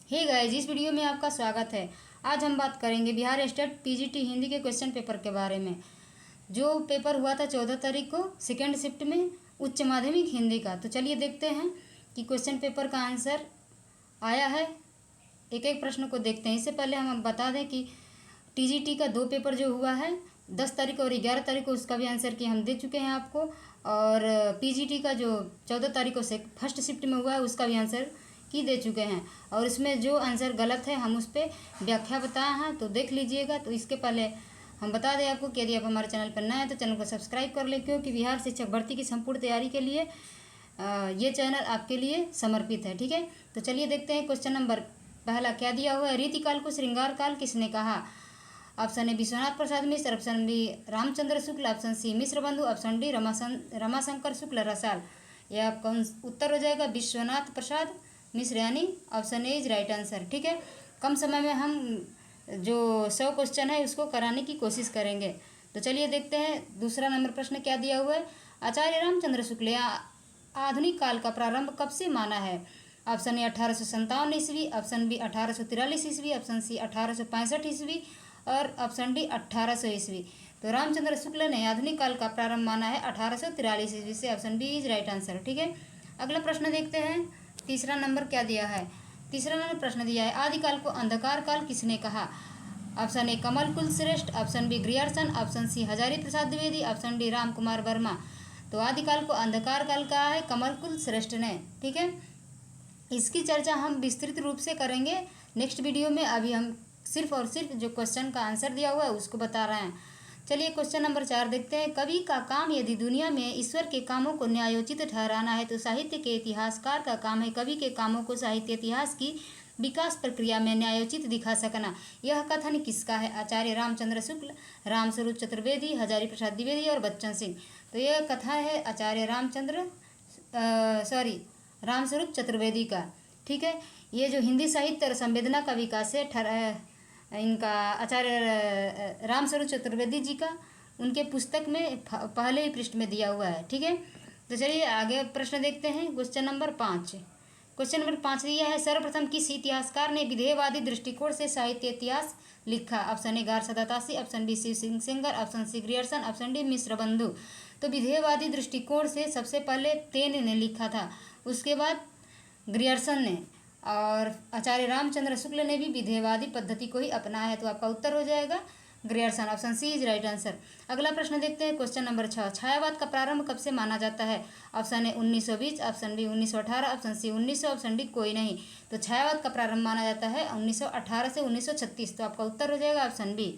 Hey guys, इस video में आपका स्वागत है। आज हम बात करेंगे बिहार स्टेट पीजीटी हिंदी के क्वेश्चन पेपर के बारे में। जो पेपर हुआ था 14 तारीख को सेकेंड शिफ्ट में उच्च माध्यमिक हिंदी का। तो चलिए देखते हैं कि क्वेश्चन पेपर का आंसर आया है। एक एक प्रश्न को देखते हैं। इससे पहले हम बता दें कि टीजीटी का 2 पेपर जो हुआ है 10 तारीख और 11 तारीख को, उसका भी आंसर की हम दे चुके हैं आपको। और पीजीटी का जो 14 तारीख को से फर्स्ट शिफ्ट में हुआ है उसका भी आंसर की दे चुके हैं। और इसमें जो आंसर गलत है हम उस पर व्याख्या बताए हैं, तो देख लीजिएगा। तो इसके पहले हम बता दें आपको कि यदि आप हमारे चैनल पर नए हैं तो चैनल को सब्सक्राइब कर लें, क्योंकि बिहार शिक्षक भर्ती की संपूर्ण तैयारी के लिए ये चैनल आपके लिए समर्पित है। ठीक है, तो चलिए देखते हैं। क्वेश्चन नंबर पहला क्या दिया हुआ है। रीतिकाल को श्रृंगार काल किसने कहा? Option A Vishwanath Prasad Mishra, option B Ramchandra Shukla, option C Mishra Bandhu, option D Ramashankar Shukla Rasal. यह आपका उत्तर हो जाएगा विश्वनाथ प्रसाद मिश्र, यानी option A is right answer. ठीक है, कम समय में हम जो 100 क्वेश्चन है उसको कराने की कोशिश करेंगे। तो चलिए देखते हैं दूसरा नंबर प्रश्न क्या दिया हुआ है। आचार्य रामचंद्र शुक्ल आधुनिक काल का प्रारंभ कब से माना है? ऑप्शन ए 1857 ईस्वी, ऑप्शन बी 1843 ईस्वी, ऑप्शन सी 1865 ईस्वी और ऑप्शन डी 1800 ईस्वी। तो रामचंद्र शुक्ल ने आधुनिक काल का प्रारंभ माना है 1843 ईस्वी से। Option B is right answer. ठीक है, अगला प्रश्न देखते हैं। तीसरा नंबर क्या दिया है। तीसरा नंबर प्रश्न दिया है आदिकाल को अंधकार काल किसने कहा? ऑप्शन ए Kamal Kul Shreshtha, option B Grierson, option C Hazari Prasad Dwivedi, option D Ram Kumar Verma. तो आदिकाल को अंधकार काल कहा है कमल कुल श्रेष्ठ ने। ठीक है, इसकी चर्चा हम विस्तृत रूप से करेंगे नेक्स्ट वीडियो में। अभी हम सिर्फ और सिर्फ जो क्वेश्चन का आंसर दिया हुआ है उसको बता रहे हैं। चलिए क्वेश्चन नंबर 4 देखते हैं। कवि का काम यदि दुनिया में ईश्वर के कामों को न्यायोचित ठहराना है तो साहित्य के इतिहासकार का काम है कवि के कामों को साहित्य इतिहास की विकास प्रक्रिया में न्यायोचित दिखा सकना। यह कथन किसका है? आचार्य रामचंद्र शुक्ल, रामस्वरूप चतुर्वेदी, हजारी प्रसाद द्विवेदी और बच्चन सिंह। तो यह कथा है आचार्य रामस्वरूप चतुर्वेदी का। ठीक है, ये जो हिंदी साहित्य और संवेदना का विकास है इनका आचार्य रामस्वरूप चतुर्वेदी जी का, उनके पुस्तक में पहले ही पृष्ठ में दिया हुआ है। ठीक है, तो चलिए आगे प्रश्न देखते हैं। Question number 5। क्वेश्चन नंबर 5 दिया है सर्वप्रथम किस इतिहासकार ने विधेयवादी दृष्टिकोण से साहित्य इतिहास लिखा? Option A Garcin de Tassy, option B Shiv Singh Sengar, option C Grierson, option D Mishra Bandhu. तो विधेयवादी दृष्टिकोण से सबसे पहले तेन ने लिखा था, उसके बाद ग्रियर्सन ने, और आचार्य रामचंद्र शुक्ल ने भी विधेयवादी पद्धति को ही अपनाया है। तो आपका उत्तर हो जाएगा Grierson, option C is right answer. अगला प्रश्न देखते हैं। क्वेश्चन नंबर 6 छायावाद का प्रारंभ कब से माना जाता है? Option A 1920, option B 1918, option C 1900, option D कोई नहीं। तो छायावाद का प्रारंभ माना जाता है 1918 से 1936। तो आपका उत्तर हो जाएगा ऑप्शन बी।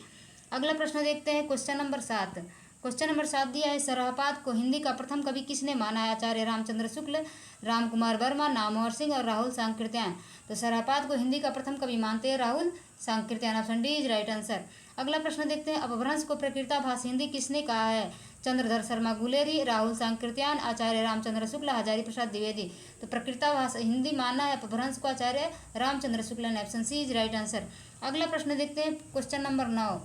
अगला प्रश्न देखते हैं। Question number 7। क्वेश्चन नंबर 7 दिया है सरहपाद को हिंदी का प्रथम कवि किसने माना है? आचार्य रामचंद्र शुक्ल, राम कुमार वर्मा, नामवर सिंह और राहुल सांकृत्यायन। तो सरहपाद को हिंदी का प्रथम कवि मानते हैं Rahul Sankrityayan, option D is right answer. अगला प्रश्न देखते हैं। अपभ्रंश को प्रकृताभास हिंदी किसने कहा है? चंद्रधर शर्मा गुलेरी, राहुल सांकृत्यायन, आचार्य रामचंद्र शुक्ल, हजारी प्रसाद द्विवेदी। तो प्रकृताभास हिंदी मानना है अपभ्रंश को आचार्य रामचंद्र शुक्ल ने, option C is right answer. अगला प्रश्न देखते हैं। Question number 9।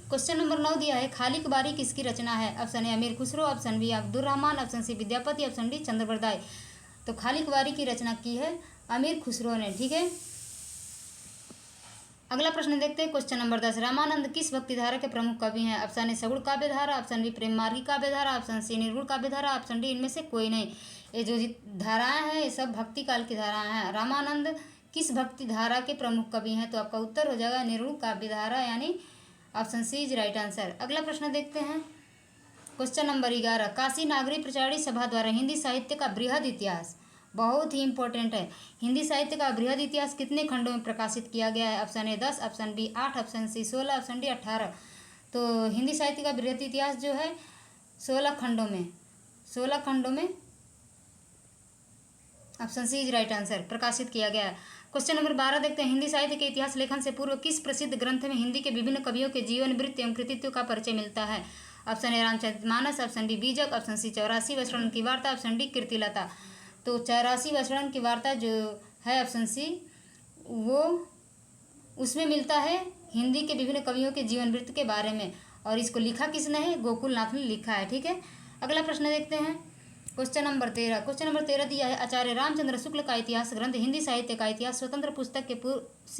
क्वेश्चन नंबर 9 दिया है खालिक बारी किसकी रचना है? Option A Amir Khusro, option B Abdul Rahman, option C Vidyapati, option D Chandbardai. तो खालिक बारी की रचना की है अमीर खुसरो ने। ठीक है, अगला प्रश्न देखते हैं। क्वेश्चन नंबर 10 रामानंद किस भक्तिधारा के प्रमुख कवि हैं? ऑप्शन ए सगुण काव्यधारा, ऑप्शन बी प्रेम मार्गी काव्यधारा, ऑप्शन सी निर्गुण काव्यधारा, ऑप्शन डी इनमें से कोई नहीं। ये जो धाराएं हैं ये सब भक्ति काल की धाराएं हैं। रामानंद किस भक्ति धारा के प्रमुख कवि हैं? तो आपका उत्तर हो जाएगा निर्गुण काव्यधारा, यानी option C is right answer. अगला प्रश्न देखते हैं। क्वेश्चन नंबर 11 काशी नागरी प्रचारी सभा द्वारा हिंदी साहित्य का बृहद इतिहास, बहुत ही इंपॉर्टेंट है। हिंदी साहित्य का बृहद इतिहास कितने खंडों में प्रकाशित किया गया है? Option A 10, option B 8, option C 16, option D 18। तो हिंदी साहित्य का बृहद इतिहास जो है 16 खंडों में option C is right answer प्रकाशित किया गया है। क्वेश्चन नंबर 12 देखते हैं। हिंदी साहित्य के इतिहास लेखन से पूर्व किस प्रसिद्ध ग्रंथ में हिंदी के विभिन्न कवियों के जीवन वृत्त एवं कृतित्व का परिचय मिलता है? Option A Ramcharitmanas, option B Bijak, option C 84 वर्षण की वार्ता, ऑप्शन डी कीर्तिलता। तो 84 वर्षण की वार्ता जो है ऑप्शन सी, वो उसमें मिलता है हिंदी के विभिन्न कवियों के जीवन वृत्त के बारे में, और इसको लिखा किसने है? गोकुलनाथ ने लिखा है। ठीक है, अगला प्रश्न देखते हैं। क्वेश्चन नंबर 13 दिया है, आचार्य रामचंद्र शुक्ल का इतिहास ग्रंथ हिंदी साहित्य का इतिहास स्वतंत्र पुस्तक के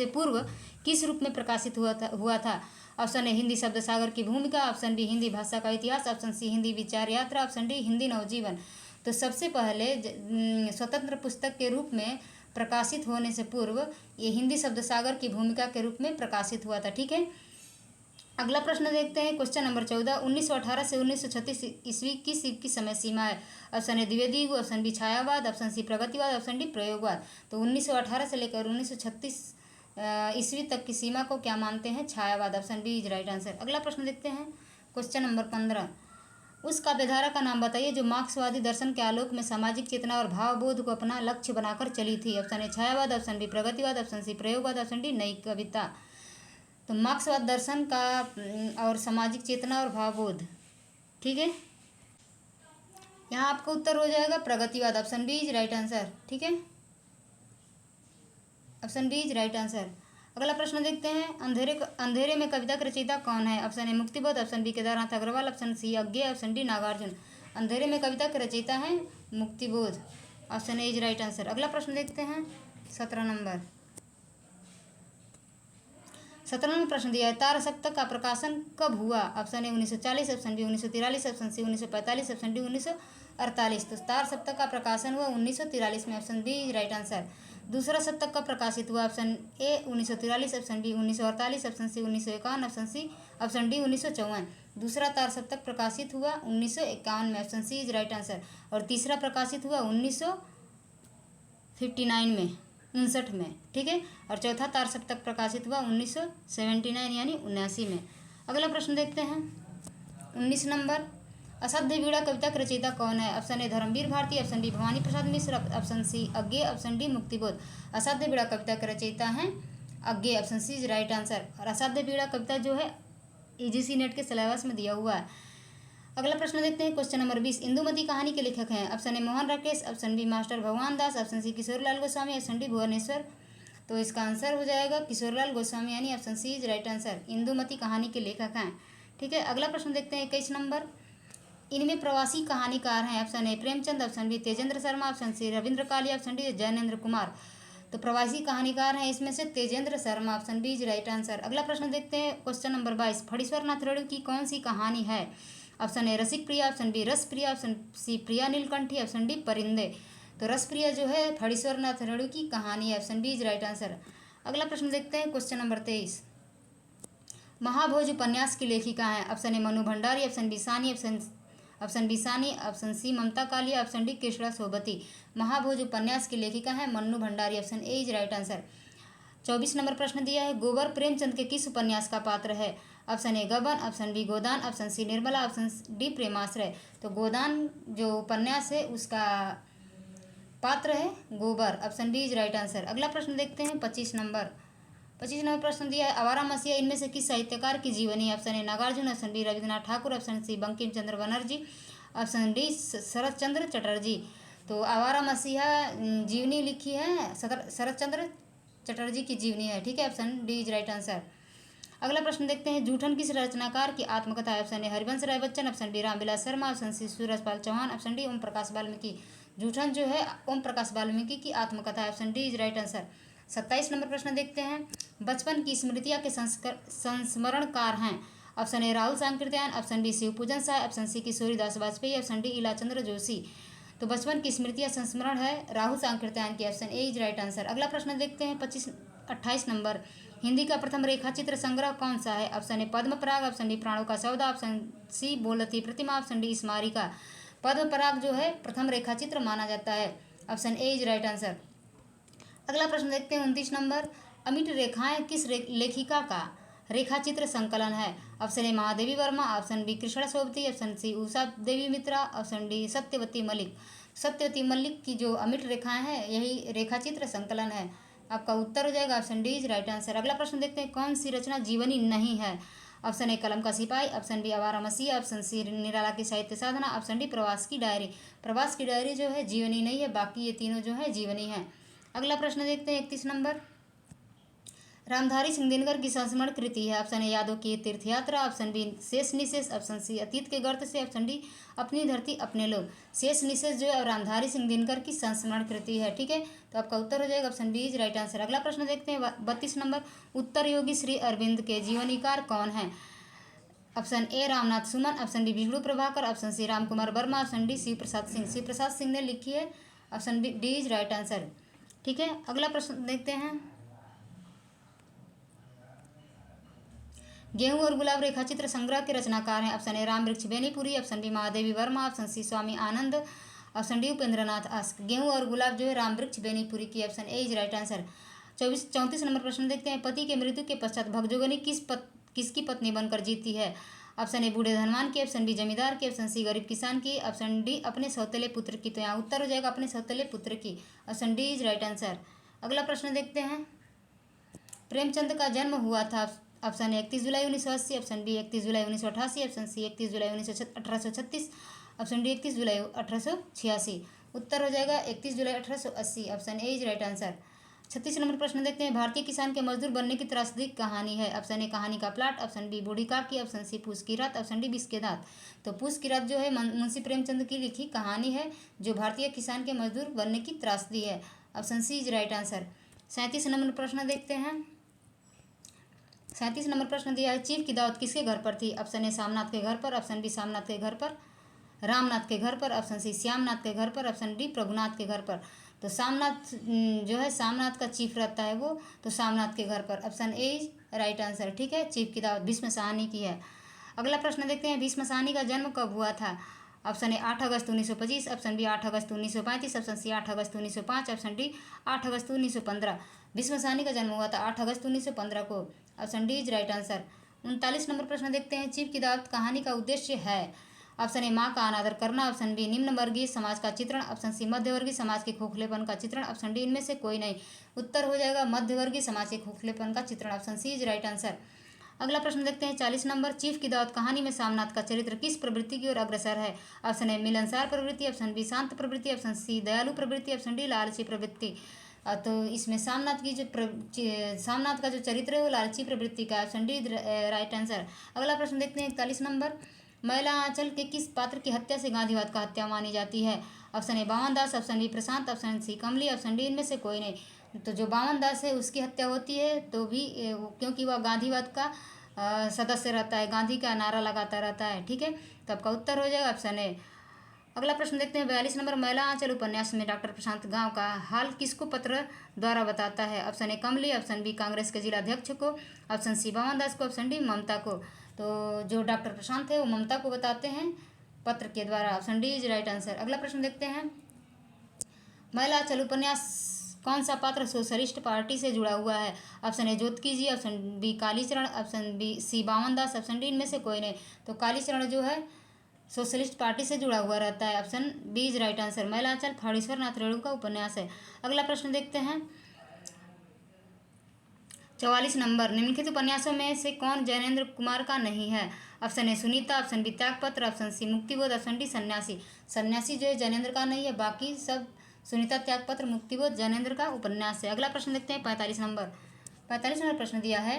पूर्व किस रूप में प्रकाशित हुआ था। ऑप्शन ए हिंदी शब्द सागर की भूमिका, ऑप्शन बी हिंदी भाषा का इतिहास, ऑप्शन सी हिंदी विचार यात्रा, ऑप्शन डी हिंदी नवजीवन। तो सबसे पहले स्वतंत्र पुस्तक के रूप में प्रकाशित होने से पूर्व ये हिंदी शब्द सागर की भूमिका के रूप में प्रकाशित हुआ था। ठीक है, अगला प्रश्न देखते हैं। क्वेश्चन नंबर 14, 1918 से 1936 ईस्वी की समय सीमा है। ऑप्शन ए द्विवेदी युग, ऑप्शन बी छायावाद, ऑप्शन सी प्रगतिवाद, ऑप्शन डी प्रयोगवाद। तो 1918 से लेकर 1936 ईस्वी तक की सीमा को क्या मानते हैं, छायावाद। Option B is right answer. अगला प्रश्न देखते हैं। क्वेश्चन नंबर 15, उस काव्यधारा का नाम बताइए जो मार्क्सवादी दर्शन के आलोक में सामाजिक चेतना और भावबोध को अपना लक्ष्य बनाकर चली थी। ऑप्शन ए छायावाद, ऑप्शन बी प्रगतिवाद, ऑप्शन सी प्रयोगवाद, ऑप्शन डी नई कविता। तो मार्क्सवाद दर्शन का और सामाजिक चेतना और भावबोध। ठीक है, यहाँ आपका उत्तर हो जाएगा प्रगतिवाद। Option B is right answer. ठीक है, option B is right answer. अगला प्रश्न देखते हैं। अंधेरे में कविता का रचयिता कौन है। Option A Muktibodh, option B Kedarnath Agrawal, option C Agyeya, option D Nagarjun. अंधेरे में कविता के रचयिता हैं Muktibodh. Option A is right answer. अगला प्रश्न देखते हैं। 17 नंबर प्रश्न दिया है, तार सप्तक का प्रकाशन कब हुआ। Option A 1940, option B 1943, option C 1945, option D 1948। तो तार सप्तक का प्रकाशन हुआ 1943 में। Option B right answer. दूसरा सप्तक का प्रकाशित हुआ। Option A 1943, option B 1948, option C 1951, option D 1954। दूसरा तार सप्तक प्रकाशित हुआ 1951 में। Option C is right answer. और तीसरा प्रकाशित हुआ 1959 में, 59 में। ठीक है, और चौथा तार सप्तक प्रकाशित हुआ 1979 यानी 79 में। अगला प्रश्न देखते हैं। 19 नंबर, असाध्य वीणा कविता के रचयिता कौन है। Option A Dharmvir Bharati, option B Bhawani Prasad Mishra, option C Agyeya, option D Muktibodh. Asadhya Veena कविता के रचयिता हैं Agyeya. Option C is right answer. और असाध्य वीणा कविता जो है यूजीसी नेट के सिलेबस में दिया हुआ है। अगला प्रश्न देखते हैं। क्वेश्चन नंबर 20, इंदुमती कहानी के लेखक हैं। Option A Mohan Rakesh, option B master Bhagwan Das, option C Kishorilal Goswami, option D Bhuvneshwar. तो इसका आंसर हो जाएगा किशोरीलाल गोस्वामी यानी option C is right answer. Indumati कहानी के लेखक हैं। ठीक है, अगला प्रश्न देखते हैं। 21 नंबर, इनमें प्रवासी कहानीकार हैं। Option A Premchand, option B Tejendra Sharma, option C Ravindra Kalia, option D Jainendra Kumar. तो प्रवासी कहानीकार हैं इसमें से Tejendra Sharma. Option B is right answer. अगला प्रश्न देखते हैं। क्वेश्चन नंबर 22, फणीश्वर नाथ रेणु की कौन सी कहानी है। Option A Rasik Priya, option B Ras Priya, option C Priya Neelkanthi, option D Parinde. तो रस प्रिया जो है फणीश्वर नाथ रेणु की कहानी है। Option B is right answer. अगला प्रश्न देखते हैं। क्वेश्चन नंबर 23, महाभोज उपन्यास की लेखिका है। Option A Manu Bhandari, option B Sani, option C Mamta Kalia, option D Krishna Sobti. Mahabhoj उपन्यास की लेखिका है Mannu Bhandari. Option A is right answer. 24 नंबर प्रश्न दिया है, गोबर प्रेमचंद के किस उपन्यास का पात्र है। Option A Gaban, option B Godan, option C Nirmala, option D Premashray. तो गोदान जो उपन्यास है उसका पात्र है Gobar. Option B is right answer. अगला प्रश्न देखते हैं। 25 नंबर प्रश्न दिया है, आवारा मसीहा इनमें से किस साहित्यकार की जीवनी है। Option A Nagarjun, option B Rabindranath Thakur, option C Bankim Chandra Banerjee, option D Sharat Chandra Chatterjee. तो आवारा मसीहा जीवनी लिखी है शरत चंद्र चटर्जी की जीवनी है। ठीक है, option D is right answer. अगला प्रश्न देखते हैं। जूठन किस रचनाकार की आत्मकथा है। Option A Harivansh Rai Bachchan, option B Ramvilas Sharma, option C Surajpal Chauhan, option D Om Prakash Valmiki. Joothan जो है ओम प्रकाश वाल्मीकि की आत्मकथा है। Option D is right answer. 27 number प्रश्न देखते हैं। बचपन की स्मृतियाँ के संस्मरणकार हैं। Option A Rahul Sankrityayan, option B Shivpujan Shah, option C Kishoridas Vajpeyi, option D Ilachandra Joshi. तो बचपन की स्मृतियाँ संस्मरण है राहुल सांकृत्यायन की। Option A is right answer. अगला प्रश्न देखते हैं। 28 नंबर, हिंदी का प्रथम रेखाचित्र संग्रह कौन सा है। ऑप्शन ए पद्म पराग, ऑप्शन डी प्राणों का सौदा, ऑप्शन सी बोलती प्रतिमा, ऑप्शन डी स्मारिका। पद्म पराग जो है प्रथम रेखाचित्र माना जाता है। Option A is right answer. अगला प्रश्न देखते हैं। 29 नंबर, अमिट रेखाएं किस लेखिका का रेखाचित्र संकलन है। Option A Mahadevi Verma, option B Krishna Sobti, option C Usha Devi Mitra, option D Satyavati Malik. Satyavati Malik की जो अमिट रेखाएं हैं यही रेखाचित्र संकलन है। आपका उत्तर हो जाएगा option D is right answer. अगला प्रश्न देखते हैं। कौन सी रचना जीवनी नहीं है। ऑप्शन ए कलम का सिपाही, ऑप्शन बी आवारा मसीहा, ऑप्शन सी निराला की साहित्य साधना, ऑप्शन डी प्रवास की डायरी। प्रवास की डायरी जो है जीवनी नहीं है, बाकी ये तीनों जो है जीवनी है। अगला प्रश्न देखते हैं। 31 नंबर, रामधारी सिंह दिनकर की संस्मरण कृति है? ऑप्शन ए यादों की तीर्थ यात्रा, ऑप्शन बी शेष निशेष, ऑप्शन सी अतीत के गर्त से, ऑप्शन डी अपनी धरती अपने लोग। शेष निशेष जो है रामधारी सिंह दिनकर की संस्मरण कृति है। ठीक है, तो आपका उत्तर हो जाएगा option B is right answer. अगला प्रश्न देखते हैं 32 नंबर। उत्तर योगी श्री अरविंद के जीवनीकार कौन है? Option A Ramnath Suman, option B Vishnu Prabhakar, option C Ram Kumar Verma, option D Shiv Prasad Singh. Shiv Prasad Singh ने लिखी है, option B D is right answer. ठीक है, अगला प्रश्न देखते हैं। गेहूं और गुलाब रेखा चित्र संग्रह के रचनाकार हैं? Option A Ram Vriksh Benipuri, option B Mahadevi Verma, option C Swami Anand, option D Upendranath Ashk. Gehun aur Gulab जो है राम वृक्ष बेनीपुरी की, option A is right answer. 34 number प्रश्न देखते हैं। पति के मृत्यु के पश्चात भगजोगनी किसकी पत्नी बनकर जीती है? ऑप्शन ए बूढ़े धनवान की, ऑप्शन बी जमींदार की, ऑप्शन सी गरीब किसान की, ऑप्शन डी अपने सौतेले पुत्र की। तो यहाँ उत्तर हो जाएगा अपने सौतेले पुत्र की, option D is right answer. अगला प्रश्न देखते हैं। प्रेमचंद का जन्म हुआ था? ऑप्शन ए 31 जुलाई 1980, ऑप्शन बी 31 जुलाई 1988, ऑप्शन सी 31 जुलाई 1836, ऑप्शन डी 31 जुलाई 1886। उत्तर हो जाएगा 31 जुलाई 1880, option A is right answer. 36 नंबर प्रश्न देखते हैं। भारतीय किसान के मजदूर बनने की त्रासदी कहानी है? ऑप्शन ए कहानी का प्लाट, ऑप्शन बी बूढ़ी काकी, ऑप्शन सी पूस की रात, ऑप्शन डी बिस के दांत। तो पूस की रात जो है मुंशी प्रेमचंद की लिखी कहानी है जो भारतीय किसान के मजदूर बनने की त्रासदी है, option C is right answer. 37 नंबर प्रश्न देखते हैं। 37 नंबर प्रश्न दिया है। चीफ की दावत किसके घर पर थी? ऑप्शन ए सामनाथ के घर पर, ऑप्शन बी सामनाथ के घर पर, रामनाथ के घर पर, ऑप्शन सी श्यामनाथ के घर पर, ऑप्शन डी प्रभुनाथ के घर पर। तो सामनाथ जो है सामनाथ का चीफ रहता है वो, तो सामनाथ के घर पर, option A is right answer. ठीक है, चीफ की दावत भीष्म साहनी की है। अगला प्रश्न देखते हैं। भीष्म साहनी का जन्म कब हुआ था? ऑप्शन ए 8 अगस्त 1925, ऑप्शन बी 8 अगस्त 1935, ऑप्शन सी 8 अगस्त 1905, ऑप्शन डी 8 अगस्त 1915। भीष्म साहनी का जन्म हुआ था 8 अगस्त 1915 को, option D is right answer. 39 नंबर प्रश्न देखते हैं। चीफ की दावत कहानी का उद्देश्य है? ऑप्शन ए माँ का अनादर करना, ऑप्शन बी निम्न वर्गीय समाज का चित्रण, ऑप्शन सी मध्यवर्गीय समाज के खोखलेपन का चित्रण, ऑप्शन डी इनमें से कोई नहीं। उत्तर हो जाएगा मध्यवर्गीय समाज के खोखलेपन का चित्रण, option C is right answer. अगला प्रश्न देखते हैं 40 नंबर। चीफ की दावत कहानी में सामनाथ का चरित्र किस प्रवृत्ति की ओर अग्रसर है? ऑप्शन ए मिलनसार प्रवृत्ति, ऑप्शन बी शांत प्रवृत्ति, ऑप्शन सी दयालु प्रवृत्ति, ऑप्शन डी लालची प्रवृत्ति। तो इसमें सामनाथ की सामनाथ का जो चरित्र है वो लालची प्रवृत्ति का, ऑप्शन डी राइट आंसर। अगला प्रश्न देखते हैं 41 नंबर। मैला आंचल के किस पात्र की हत्या से गांधीवाद का हत्या मानी जाती है? ऑप्शन ए बावन दास, ऑप्शन बी प्रशांत, ऑप्शन सी कमली, ऑप्शन डी इनमें से कोई नहीं। तो जो बावन दास है उसकी हत्या होती है तो भी क्योंकि वह गांधीवाद का सदस्य रहता है, गांधी का नारा लगाता रहता है। ठीक है, तो आपका उत्तर हो जाएगा ऑप्शन ए। अगला प्रश्न देखते हैं 42 नंबर। मैला आंचल उपन्यास में डॉक्टर प्रशांत गांव का हाल किसको पत्र द्वारा बताता है? ऑप्शन ए कमली, ऑप्शन बी कांग्रेस के जिला अध्यक्ष को, ऑप्शन सी बावन दास को, ऑप्शन डी ममता को। तो जो डॉक्टर प्रशांत है वो ममता को बताते हैं पत्र के द्वारा, option D is right answer. अगला प्रश्न देखते हैं। मैला आंचल उपन्यास कौन सा पात्र सोशलिस्ट पार्टी से जुड़ा हुआ है? ऑप्शन ए ज्योतिकी जी, option B Kalicharan, option B C Bawan Das, option D इनमें से कोई नहीं। तो कालीचरण जो है सोशलिस्ट पार्टी से जुड़ा हुआ रहता है, option B is right answer. Maila Anchal Phanishwar Nath Renu का उपन्यास है। अगला प्रश्न देखते हैं 44 नंबर। निम्नलिखित उपन्यासों में से कौन जैनेन्द्र कुमार का नहीं है? Option A Sunita, option B Tyagpatra, option C Muktibodh, option D Sanyasi. Sanyasi जो है जैनेन्द्र का नहीं है, बाकी सब सुनीता, त्यागपत्र, मुक्तिबोध जैनेन्द्र का उपन्यास है। अगला प्रश्न देखते हैं 45 नंबर। 45 नंबर प्रश्न दिया है।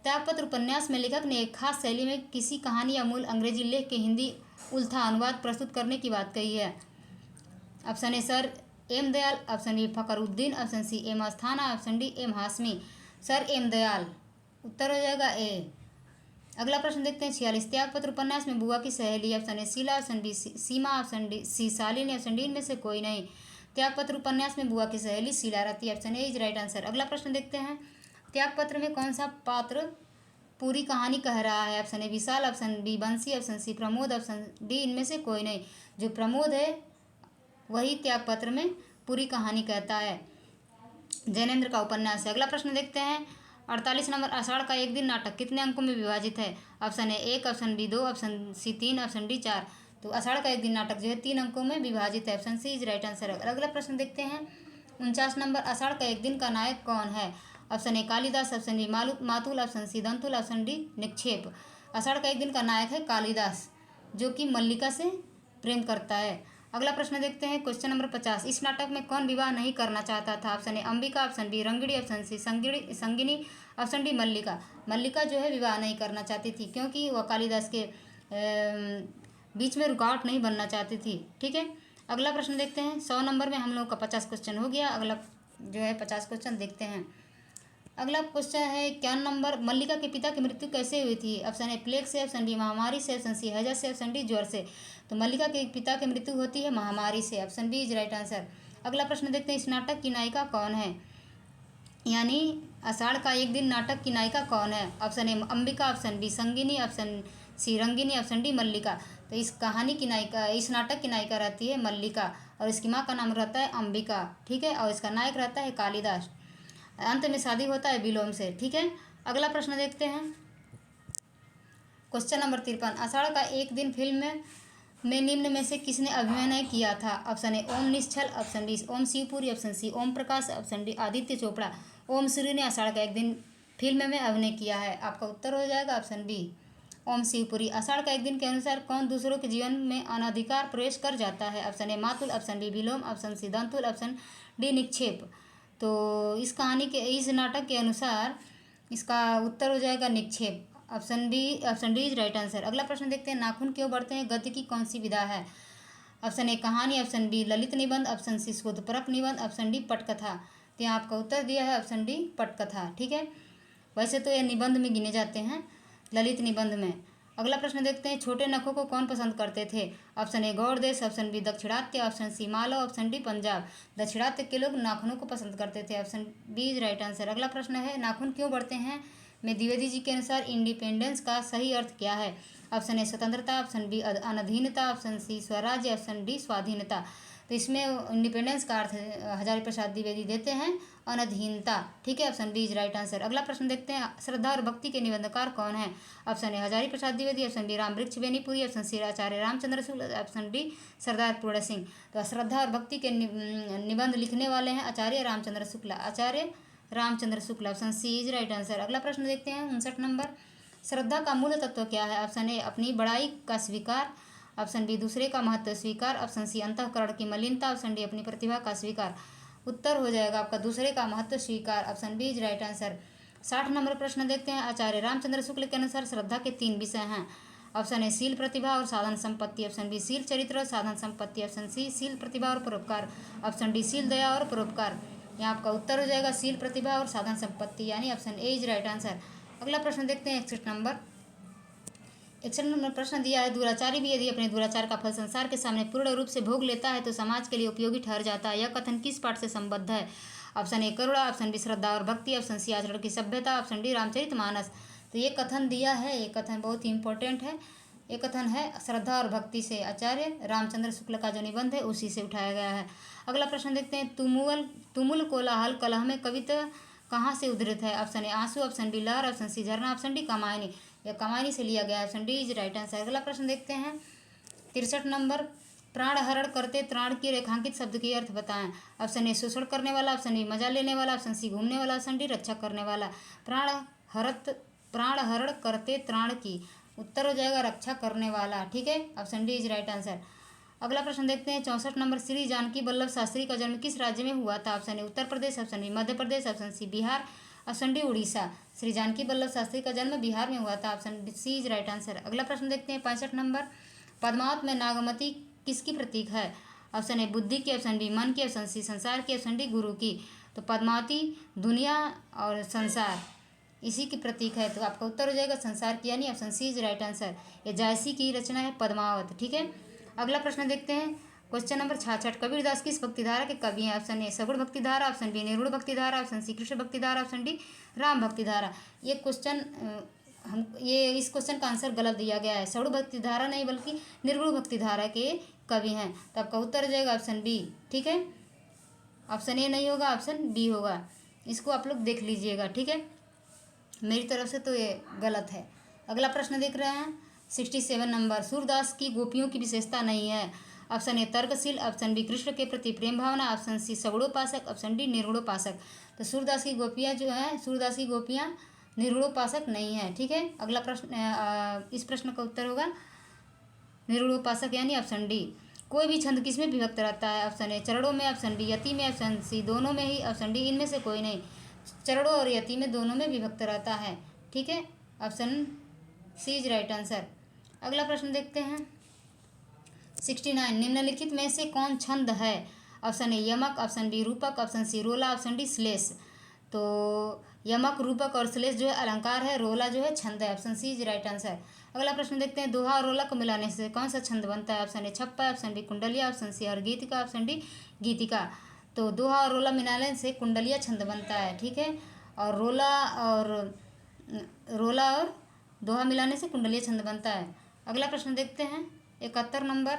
त्यागपत्र उपन्यास में लेखक ने एक खास शैली में किसी कहानी या मूल अंग्रेजी लेख के हिंदी उल्था अनुवाद प्रस्तुत करने की बात कही है? Option A sir M Dayal, option B Fakhruddin, option C M Asthana, option D M Hashmi. Sir M Dayal, उत्तर हो जाएगा ए। अगला प्रश्न देखते हैं 46। त्यागपत्र उपन्यास में बुआ की सहेली, option A Sheela, option B Seema, option D C Shalini, option D इनमें से कोई नहीं। त्यागपत्र उपन्यास में बुआ की सहेली शीला रहती है, option A is right answer. अगला प्रश्न देखते हैं। त्यागपत्र में कौन सा पात्र पूरी कहानी कह रहा है? Option A Vishal, option B Bansi, option C Pramod, option D इनमें से कोई नहीं। जो प्रमोद है वही त्यागपत्र में पूरी कहानी कहता है, जैनेन्द्र का उपन्यास है। अगला प्रश्न देखते हैं 48 नंबर। आषाढ़ का एक दिन नाटक कितने अंकों में विभाजित है? Option A 1, option B 2, option C 3, option D 4। तो आषाढ़ का एक दिन नाटक जो है 3 अंकों में विभाजित है, option C is right answer. अगला प्रश्न देखते हैं 49 नंबर। आषाढ़ का एक दिन का नायक कौन है? Option A Kalidas, option B Matul, option C Dantul, option D Nikshep. Ashadh ka Ek दिन का नायक है कालिदास, जो कि मल्लिका से प्रेम करता है। अगला प्रश्न देखते हैं क्वेश्चन नंबर 50। इस नाटक में कौन विवाह नहीं करना चाहता था? Option A Ambika, option B Rangini, option C Sangini, option D मल्लिका। मल्लिका जो है विवाह नहीं करना चाहती थी, क्योंकि वह कालिदास के बीच में रुकावट नहीं बनना चाहती थी। ठीक है, अगला प्रश्न देखते हैं। 100 नंबर में हम लोग का 50 क्वेश्चन हो गया। अगला जो है 50 क्वेश्चन देखते हैं। अगला क्वेश्चन है 51 नंबर। मल्लिका के पिता की मृत्यु कैसे हुई थी? ऑप्शन ए प्लेग से, ऑप्शन बी महामारी से, ऑप्शन सी हैजा से, ऑप्शन डी ज्वर से। तो मल्लिका के पिता की मृत्यु होती है महामारी से। Option B is right answer. अगला प्रश्न देखते हैं। इस नाटक की नायिका कौन है? यानी आषाढ़ का एक दिन नाटक की नायिका कौन है? Option A Ambika, option B Sangini, option C Rangini, option D Mallika. तो इस कहानी की नायिका, इस नाटक की नायिका रहती है मल्लिका, और इसकी माँ का नाम रहता है अंबिका। ठीक है, और इसका नायक रहता है कालिदास। अंत में शादी होता है विलोम से। ठीक है, अगला प्रश्न देखते हैं। Question number 53। आषाढ़ का एक दिन फिल्म में निम्न में से किसने अभिनय किया था? Option A Om Nishchal, option B Om Shivpuri, option C Om Prakash, option D Aditya Chopra. Om Surya ने आषाढ़ का एक दिन फिल्म में अभिनय किया है। आपका उत्तर हो जाएगा ऑप्शन बी ओम शिवपुरी। आषाढ़ का एक दिन के अनुसार कौन दूसरों के जीवन में अनधिकार प्रवेश कर जाता है? Option A Matul, option B Vilom, option C Dantul, option D Nikshep. तो इस कहानी के, इस नाटक के अनुसार इसका उत्तर हो जाएगा Nikshep. Option D is right answer. अगला प्रश्न देखते हैं। नाखून क्यों बढ़ते हैं गद्य की कौन सी विधा है? ऑप्शन ए कहानी, ऑप्शन बी ललित निबंध, ऑप्शन सी शोधपरक निबंध, ऑप्शन डी पटकथा। तो यहाँ आपका उत्तर दिया है ऑप्शन डी पटकथा। ठीक है, वैसे तो ये निबंध में गिने जाते हैं, ललित निबंध में। अगला प्रश्न देखते हैं। छोटे नखों को कौन पसंद करते थे? ऑप्शन ए गौड़ देश, option B Dakshinatya, option C Malav, option D Punjab. Dakshinatya के लोग नाखूनों को पसंद करते थे। Option B is right answer. अगला प्रश्न है। नाखून क्यों बढ़ते हैं में द्विवेदी जी के अनुसार इंडिपेंडेंस का सही अर्थ क्या है? ऑप्शन ए स्वतंत्रता, ऑप्शन बी अनधीनता, ऑप्शन सी स्वराज्य, ऑप्शन डी स्वाधीनता। तो इसमें इंडिपेंडेंस का अर्थ हजारी प्रसाद द्विवेदी देते हैं अनधीनता। ठीक है, option B is right answer. अगला प्रश्न देखते हैं। श्रद्धा और भक्ति के निबंधकार कौन है? Option A Hazari Prasad Dwivedi, option B Ram Vriksh Benipuri, option C Acharya Ramchandra Shukla, option D Sardar Puran Singh. तो श्रद्धा और भक्ति के निबंध लिखने वाले हैं Acharya Ramchandra Shukla, Acharya Ramchandra Shukla. Option C is right answer. अगला प्रश्न देखते हैं 59 नंबर। श्रद्धा का मूल तत्व क्या है? ऑप्शन ए अपनी बड़ाई का स्वीकार, ऑप्शन बी दूसरे का महत्व स्वीकार, ऑप्शन सी अंतःकरण की मलिनता, ऑप्शन डी अपनी प्रतिभा का स्वीकार। उत्तर हो जाएगा आपका दूसरे का महत्व स्वीकार। Option B is right answer. 60 नंबर प्रश्न देखते हैं। आचार्य रामचंद्र शुक्ल के अनुसार श्रद्धा के 3 विषय हैं। ऑप्शन ए शील प्रतिभा और साधन संपत्ति, ऑप्शन बी शील चरित्र और साधन संपत्ति, ऑप्शन सी शील प्रतिभा और परोपकार, ऑप्शन डी शील दया और परोपकार। यहाँ आपका उत्तर हो जाएगा शील प्रतिभा और साधन संपत्ति, यानी option A is right answer. अगला प्रश्न देखते हैं 61 नंबर। 61 नंबर प्रश्न दिया है। दुराचारी भी यदि अपने दुराचार का फल संसार के सामने पूर्ण रूप से भोग लेता है तो समाज के लिए उपयोगी ठहर जाता है। यह कथन किस पाठ से संबद्ध है? Option A Karuna, option B Shraddha aur Bhakti, option C आचरण की सभ्यता, ऑप्शन डी रामचरितमानस। तो ये कथन दिया है, ये कथन बहुत ही इंपॉर्टेंट है। ये कथन है श्रद्धा और भक्ति से, आचार्य रामचंद्र शुक्ल का जो निबंध है उसी से उठाया गया है। अगला प्रश्न देखते हैं। तुमुल कोलाहल कलह में कविता कहाँ से उद्धृत है? ऑप्शन ए आंसू, ऑप्शन बी लहर, ऑप्शन सी झरना, ऑप्शन डी कामायनी। यह कामायनी से लिया गया है। Option D is right answer. अगला प्रश्न देखते हैं 63 नंबर। प्राण हरण करते त्राण की रेखांकित शब्द की अर्थ बताएं। ऑप्शन ए शोषण करने वाला, ऑप्शन बी मजा लेने वाला, ऑप्शन सी घूमने वाला, ऑप्शन डी रक्षा करने वाला। प्राण हरण करते त्राण की, उत्तर हो जाएगा रक्षा करने वाला। ठीक है, option D is right answer. अगला प्रश्न देखते हैं 64 नंबर। श्री जानकी वल्लभ शास्त्री का जन्म किस राज्य में हुआ था? Option A Uttar Pradesh, option B Madhya Pradesh, option C Bihar, option D Orissa. Shri Janaki Vallabh Shastri का जन्म बिहार में हुआ था। Option C is right answer. अगला प्रश्न देखते हैं 65 नंबर। पद्मावत में नागमती किसकी प्रतीक है? ऑप्शन ए बुद्धि की, ऑप्शन बी मन की, ऑप्शन सी संसार की, ऑप्शन डी गुरु की। तो पद्मावती दुनिया और संसार इसी की प्रतीक है। तो आपका उत्तर हो जाएगा संसार की, यानी option C is right answer. ये जायसी की रचना है पद्मावत। ठीक है, अगला प्रश्न देखते हैं क्वेश्चन नंबर 66। कबीरदास किस भक्तिधारा के कवि हैं? ऑप्शन ए सगुण भक्तिधारा, ऑप्शन बी निर्गुण भक्तिधारा, ऑप्शन सी कृष्ण भक्तिधारा, ऑप्शन डी राम भक्तिधारा। ये इस क्वेश्चन का आंसर गलत दिया गया है। सगुण भक्तिधारा नहीं बल्कि निर्गुण भक्तिधारा के कवि हैं। तो आपका उत्तर हो जाएगा ऑप्शन बी। ठीक है, ऑप्शन ए नहीं होगा, ऑप्शन बी होगा। इसको आप लोग देख लीजिएगा। ठीक है, मेरी तरफ से तो ये गलत है। अगला प्रश्न देख रहे हैं 67 नंबर। सूरदास की गोपियों की विशेषता नहीं है। ऑप्शन ए तर्कशील, ऑप्शन बी कृष्ण के प्रति प्रेम भावना, ऑप्शन सी सगुणोपासक, ऑप्शन डी निर्गुणोपासक। तो सूरदास की गोपियाँ जो हैं, सूरदास की गोपियाँ निर्गुणोपासक नहीं है। ठीक है, अगला प्रश्न, इस प्रश्न का उत्तर होगा निर्गुणोपासक, यानी ऑप्शन डी। कोई भी छंद किस में विभक्त रहता है? ऑप्शन ए चरणों में, ऑप्शन बी यति में, ऑप्शन सी दोनों में ही, ऑप्शन डी इनमें से कोई नहीं। चरणों और यति में दोनों में विभक्त रहता है। ठीक है, option C is right answer. अगला प्रश्न देखते हैं 69। निम्नलिखित में से कौन छंद है? ऑप्शन ए यमक, ऑप्शन बी रूपक, ऑप्शन सी रोला, ऑप्शन डी श्लेष। तो यमक, रूपक और श्लेष जो है अलंकार है, रोला जो है छंद है। Option C is right answer. अगला प्रश्न देखते हैं दोहा और रोला को मिलाने से कौन सा छंद बनता है? ऑप्शन ए छप्पा, ऑप्शन बी कुंडलिया, ऑप्शन सी हरगीतिका, ऑप्शन डी गीतिका। तो दोहा और रोला मिलाने से कुंडलिया छंद बनता है। ठीक है, और रोला और दोहा मिलाने से कुंडलिया छंद बनता है। अगला प्रश्न देखते हैं 71 नंबर।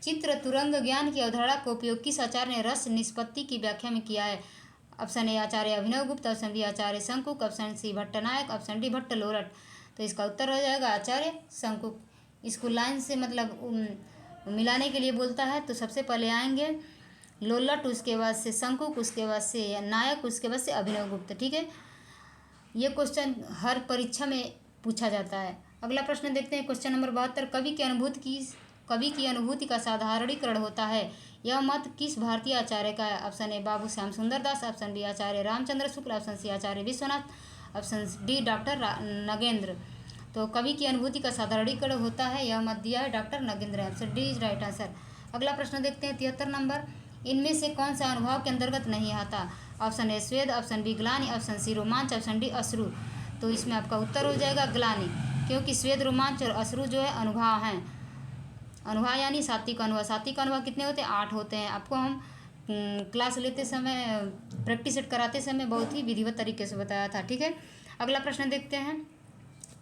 चित्र तुरंग ज्ञान की अवधारणा का उपयोग किस आचार्य ने रस निष्पत्ति की व्याख्या में किया है? ऑप्शन ए Acharya Abhinav Gupt, option B Acharya Shankuk, option C Bhattanayak, option D Bhatt Lollat. तो इसका उत्तर हो जाएगा आचार्य शंकुक। इसको लाइन से मतलब मिलाने के लिए बोलता है तो सबसे पहले आएंगे लोलट, उसके बाद से शंकुक, उसके बाद से नायक, उसके बाद से अभिनव गुप्त। ठीक है, ये क्वेश्चन हर परीक्षा में पूछा जाता है। अगला प्रश्न देखते हैं क्वेश्चन नंबर 72। कवि की अनुभूति का साधारणीकरण होता है, यह मत किस भारतीय आचार्य का है? ऑप्शन ए Babu Shyam Sundar Das, option B Acharya Ramchandra Shukla, option C Acharya Vishwanath, option D doctor Nagendra. तो कवि की अनुभूति का साधारणीकरण होता है, यह मत दिया है doctor Nagendra. Option D is right answer. अगला प्रश्न देखते हैं 73 नंबर। इनमें से कौन सा अनुभव के अंतर्गत नहीं आता? ऑप्शन ए स्वेद, ऑप्शन बी ग्लानि, ऑप्शन सी रोमांच, ऑप्शन डी अश्रु। तो इसमें आपका उत्तर हो जाएगा ग्लानि, क्योंकि स्वेद, रोमांच और अश्रु जो है अनुभव हैं। अनुभव यानी सात्विक अनुभव। सात्विक अनुभव कितने होते हैं? 8 होते हैं। आपको हम क्लास लेते समय, प्रैक्टिस सेट कराते समय बहुत ही विधिवत तरीके से बताया था। ठीक है, अगला प्रश्न देखते हैं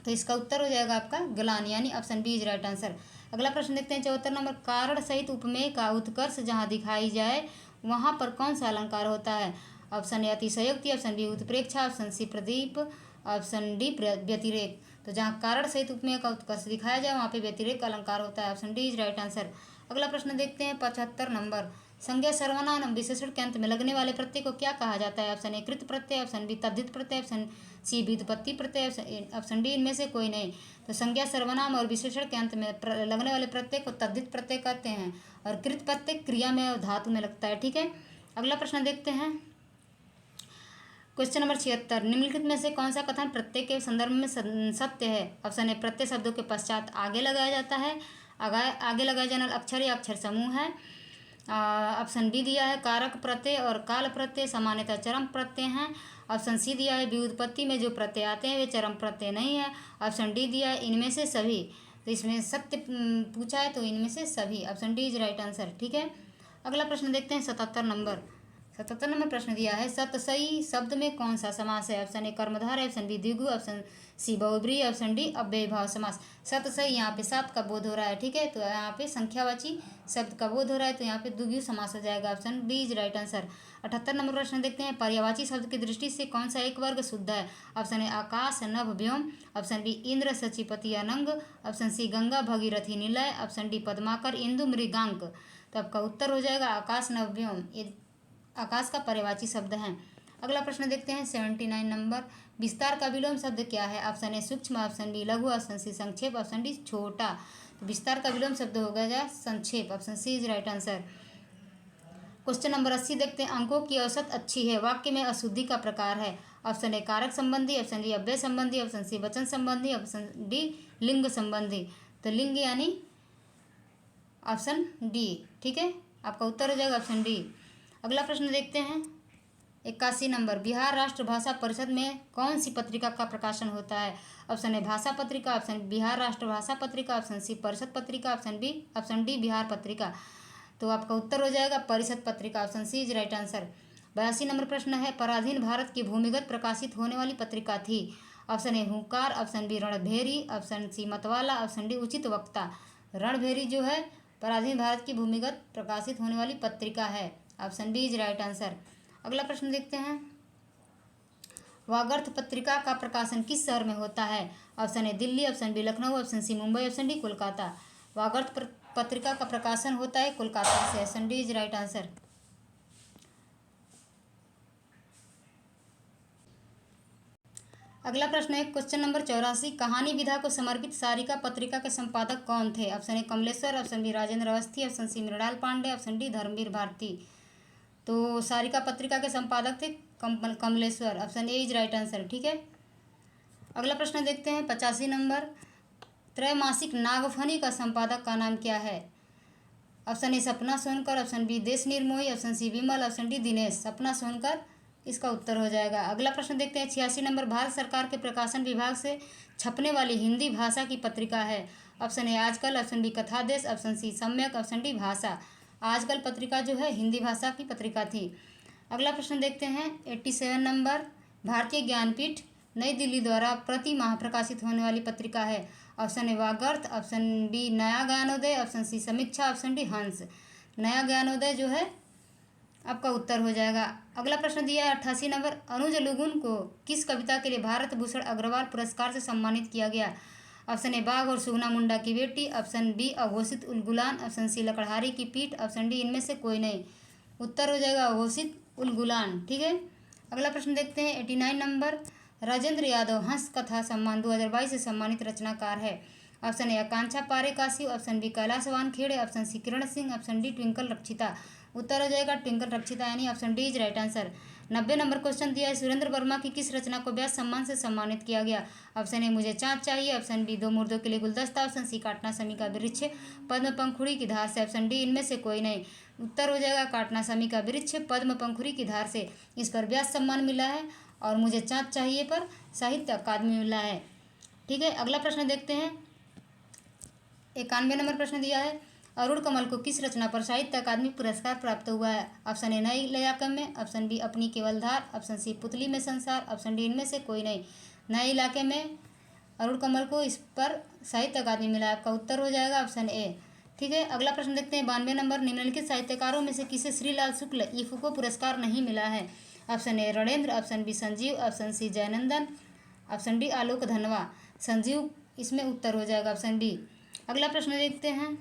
तो इसका उत्तर हो जाएगा आपका ग्लानि, यानी option B is right answer. अगला प्रश्न देखते हैं 74 नंबर। कारण सहित उपमेय का उत्कर्ष जहाँ दिखाई जाए वहाँ पर कौन सा अलंकार होता है? ऑप्शन ए अतिशयोक्ति, ऑप्शन बी उत्प्रेक्षा, ऑप्शन सी प्रदीप, ऑप्शन डी व्यतिरेक। तो जहाँ कारण सहित उपमेय का उत्कर्ष दिखाया जाए वहाँ पे व्यतिरेक का अलंकार होता है। Option D is right answer. अगला प्रश्न देखते हैं 75 नंबर। संज्ञा सर्वनाम विशेषण के अंत में लगने वाले प्रत्यय को क्या कहा जाता है? ऑप्शन ए कृत प्रत्यय, ऑप्शन बी तद्धित प्रत्यय, ऑप्शन सी व्युत्पत्ति प्रत्यय, ऑप्शन डी इनमें से कोई नहीं। तो संज्ञा सर्वनाम और विशेषण के अंत में लगने वाले प्रत्यय को तद्धित प्रत्यय कहते हैं, और कृत प्रत्यय क्रिया में और धातु में लगता है। ठीक है, अगला प्रश्न देखते हैं क्वेश्चन नंबर 76। निम्नलिखित में से कौन सा कथन प्रत्यय के संदर्भ में सत्य है? ऑप्शन ए प्रत्यय शब्दों के पश्चात आगे लगाया जाता है, आगे लगाया जाने वाला अक्षर या अक्षर समूह है। ऑप्शन बी दिया है कारक प्रत्यय और काल प्रत्यय सामान्यतः चरम प्रत्यय हैं। ऑप्शन सी दिया है व्युत्पत्ति में जो प्रत्यय आते हैं वे चरम प्रत्यय नहीं है। ऑप्शन डी दिया है इनमें से सभी। तो इसमें सत्य पूछा है तो इनमें से सभी, option D is right answer. ठीक है, अगला प्रश्न देखते हैं 77 नंबर। 77 नंबर प्रश्न दिया है सतसई शब्द में कौन सा समास है? ऑप्शन ए कर्मधार है, ऑप्शन बी द्विगु, ऑप्शन सी बहुब्रीहि, ऑप्शन डी अव्ययीभाव समास। सतसई यहाँ पे सात का बोध हो रहा है। ठीक है, तो यहाँ पे संख्यावाची शब्द का बोध हो रहा है तो यहाँ पे द्विगु समास हो जाएगा। Option D is right answer. 78 number प्रश्न देखते हैं पर्यायवाची शब्द की दृष्टि से कौन सा एक वर्ग शुद्ध है? ऑप्शन ए आकाश नभ व्योम, ऑप्शन बी इंद्र सचिपति अनंग, ऑप्शन सी गंगा भगीरथी निलय, ऑप्शन डी पद्माकर इंदु मृगांक। तो आपका उत्तर हो जाएगा आकाश नभ व्योम, ये आकाश का पर्यायवाची शब्द है। अगला प्रश्न देखते हैं 79 नंबर। विस्तार का विलोम शब्द क्या है? ऑप्शन ए सूक्ष्म, ऑप्शन बी लघु, ऑप्शन सी संक्षेप, ऑप्शन डी छोटा। तो विस्तार का विलोम शब्द होगा या संक्षेप, option C is right answer. Question number 80 देखते हैं अंकों की औसत अच्छी है वाक्य में अशुद्धि का प्रकार है। ऑप्शन ए कारक संबंधी, ऑप्शन डी अव्यय संबंधी, ऑप्शन सी वचन संबंधी, ऑप्शन डी लिंग संबंधी। तो लिंग यानी ऑप्शन डी। ठीक है, आपका उत्तर हो जाएगा ऑप्शन डी। अगला प्रश्न देखते हैं 81 नंबर। बिहार राष्ट्र भाषा परिषद में कौन सी पत्रिका का प्रकाशन होता है? ऑप्शन ए भाषा पत्रिका, ऑप्शन बिहार राष्ट्र भाषा पत्रिका, ऑप्शन सी परिषद पत्रिका, ऑप्शन डी बिहार पत्रिका। तो आपका उत्तर हो जाएगा परिषद पत्रिका, option C is right answer. 82 number प्रश्न है पराधीन भारत की भूमिगत प्रकाशित होने वाली पत्रिका थी। ऑप्शन ए हुंकार, ऑप्शन बी रणभेरी, ऑप्शन सी मतवाला, ऑप्शन डी उचित वक्ता। रणभेरी जो है पराधीन भारत की भूमिगत प्रकाशित होने वाली पत्रिका है, option B is right answer. अगला प्रश्न देखते हैं वागर्थ पत्रिका का प्रकाशन किस शहर में होता है? Option A Delhi, option B Lucknow, option C Mumbai, option D Kolkata. Vagarth पत्रिका का प्रकाशन होता है कोलकाता से, option D is right answer. अगला प्रश्न है क्वेश्चन नंबर 84, कहानी विधा को समर्पित सारिका पत्रिका के संपादक कौन थे? Option A Kamleshwar, option B Rajendra Awasthi, option C Mrinal Pande, option D Dharamvir Bharati. तो सारिका पत्रिका के संपादक थे Kamleshwar. Option A is right answer. ठीक है, अगला प्रश्न देखते हैं 85 नंबर, त्रैमासिक नागफनी का संपादक का नाम क्या है? ऑप्शन ए सपना सोनकर, ऑप्शन बी देश निर्मोही, ऑप्शन सी विमल, ऑप्शन डी दिनेश। सपना सोनकर इसका उत्तर हो जाएगा। अगला प्रश्न देखते हैं 86 नंबर, भारत सरकार के प्रकाशन विभाग से छपने वाली हिंदी भाषा की पत्रिका है? ऑप्शन ए आजकल, option B Kathadesh, option C सम्यक, ऑप्शन डी भाषा। आजकल पत्रिका जो है हिंदी भाषा की पत्रिका थी। अगला प्रश्न देखते हैं 87 नंबर, भारतीय ज्ञानपीठ नई दिल्ली द्वारा प्रति माह प्रकाशित होने वाली पत्रिका है? ऑप्शन ए वागर्थ, ऑप्शन बी नया ज्ञानोदय, ऑप्शन सी समीक्षा, ऑप्शन डी हंस। नया ज्ञानोदय जो है आपका उत्तर हो जाएगा। अगला प्रश्न दिया है 88 नंबर, अनुज लुगुन को किस कविता के लिए भारत भूषण अग्रवाल पुरस्कार से सम्मानित किया गया? ऑप्शन ए बाघ और सुगना मुंडा की बेटी, ऑप्शन बी अघोषित उलगुलान, ऑप्शन सी लकड़हारी की पीठ, ऑप्शन डी इनमें से कोई नहीं। उत्तर हो जाएगा अघोषित उलगुलान। ठीक है, अगला प्रश्न देखते हैं 89 नंबर, राजेंद्र यादव हंस कथा सम्मान 2022 से सम्मानित रचनाकार है? Option A Akanksha Pare Kashi, option B Kailash Wankhede, option C Kiran Singh, option D Twinkle Rakshita. उत्तर हो जाएगा ट्विंकल रक्षिता, यानी option D is right answer. 90 number question दिया है, सुरेंद्र वर्मा की किस रचना को व्यास सम्मान से सम्मानित किया गया? ऑप्शन ए मुझे चाँद चाहिए, ऑप्शन बी दो मुर्दों के लिए गुलदस्ता, ऑप्शन सी काटना समी का वृक्ष, पद्म पंखुड़ी की धार से, ऑप्शन डी इनमें से कोई नहीं। उत्तर हो जाएगा काटना समी का वृक्ष, पद्म पंखुड़ी की धार से। इस पर व्यास सम्मान मिला है और मुझे चाँद चाहिए पर साहित्य अकादमी मिला है। ठीक है, अगला प्रश्न देखते हैं 91 नंबर प्रश्न दिया है, अरुण कमल को किस रचना पर साहित्य अकादमी पुरस्कार प्राप्त हुआ है? ऑप्शन ए नई इलाके में, ऑप्शन बी अपनी केवल धार, ऑप्शन सी पुतली में संसार, ऑप्शन डी इनमें से कोई नहीं। नए इलाके में अरुण कमल को इस पर साहित्य अकादमी मिला है। आपका उत्तर हो जाएगा ऑप्शन ए। ठीक है, अगला प्रश्न देखते हैं 92 नंबर, निम्नलिखित साहित्यकारों में से किसे श्रीलाल शुक्ल ईफको पुरस्कार नहीं मिला है? Option A Ranendra, option B Sanjeev, option C Jaynandan, option D Alok Dhanwa. Sanjeev इसमें उत्तर हो जाएगा ऑप्शन बी। अगला प्रश्न देखते हैं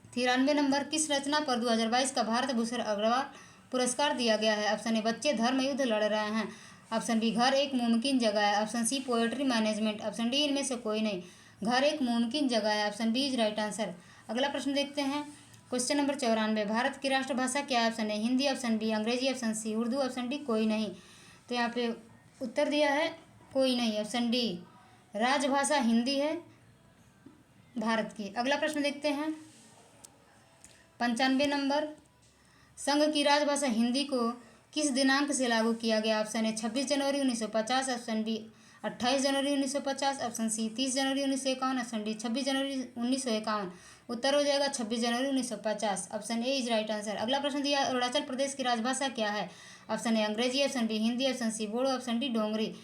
93 नंबर, किस रचना पर 2022 का भारत भूषण अग्रवाल पुरस्कार दिया गया है? ऑप्शन ए बच्चे धर्म युद्ध लड़ रहे हैं, ऑप्शन बी घर एक मुमकिन जगह है, option C poetry management, option D इनमें से कोई नहीं। घर एक मुमकिन जगह है, option B is right answer. अगला प्रश्न देखते हैं क्वेश्चन नंबर 94, भारत की राष्ट्रभाषा क्या है? Option A Hindi, option B अंग्रेजी, option C Urdu, option D कोई नहीं। तो यहाँ पे उत्तर दिया है कोई नहीं, ऑप्शन डी राजभाषा हिंदी है भारत की। अगला प्रश्न देखते हैं 95 नंबर, संघ की राजभाषा हिंदी को किस दिनांक से लागू किया गया? ऑप्शन ए 26 जनवरी 1950, ऑप्शन बी 28 जनवरी 1950, ऑप्शन सी 30 जनवरी 1951, ऑप्शन डी 26 जनवरी 1951। उत्तर हो जाएगा 26 जनवरी 1950, option A is right answer. अगला प्रश्न दिया, अरुणाचल प्रदेश की राजभाषा क्या है? ऑप्शन ए अंग्रेजी, option B Hindi, option C Bodo, option D Dogri.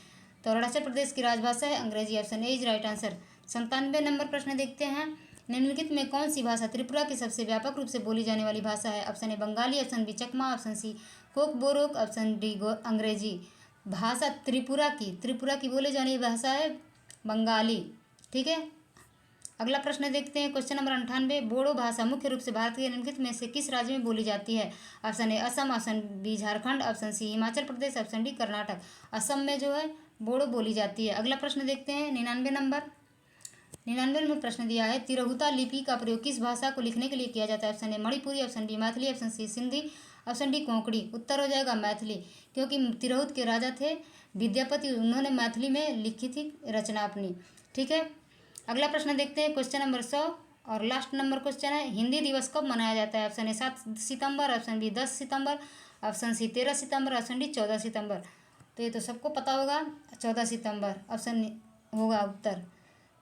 तो अरुणाचल प्रदेश की राजभाषा है अंग्रेजी, option A is right answer. 97 number प्रश्न देखते हैं, निम्नलिखित में कौन सी भाषा त्रिपुरा की सबसे व्यापक रूप से बोली जाने वाली भाषा है? Option A Bengali, option B Chakma, option C Kok Borok, option D Angrezi. भाषा त्रिपुरा की बोली जाने वाली भाषा है बंगाली। ठीक है, अगला प्रश्न देखते हैं क्वेश्चन नंबर 98, बोडो भाषा मुख्य रूप से भारत के निम्नलिखित में से किस राज्य में बोली जाती है? Option A Assam, option B Jharkhand, option C Himachal Pradesh, option D Karnataka. Assam में जो है बोडो बोली जाती है। अगला प्रश्न देखते हैं 99 नंबर, 99 में प्रश्न दिया है, तिरहुता लिपि का प्रयोग किस भाषा को लिखने के लिए किया जाता है? Option A Manipuri, option B Maithili, option C Sindhi, option D Konkani. उत्तर हो जाएगा मैथिली, क्योंकि तिरहुत के राजा थे विद्यापति, उन्होंने मैथिली में लिखी थी रचना अपनी। ठीक है, अगला प्रश्न देखते हैं क्वेश्चन नंबर 100 और लास्ट नंबर क्वेश्चन है, हिंदी दिवस कब मनाया जाता है? ऑप्शन ए 7 सितंबर, ऑप्शन बी 10 सितंबर, ऑप्शन सी 13 सितंबर, ऑप्शन डी 14 सितंबर। तो ये तो सबको पता होगा 14 सितंबर ऑप्शन होगा उत्तर।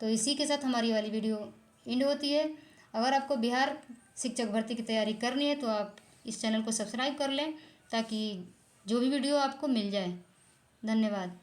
तो इसी के साथ हमारी वाली वीडियो एंड होती है। अगर आपको बिहार शिक्षक भर्ती की तैयारी करनी है तो आप इस चैनल को सब्सक्राइब कर लें ताकि जो भी वीडियो आपको मिल जाए। धन्यवाद।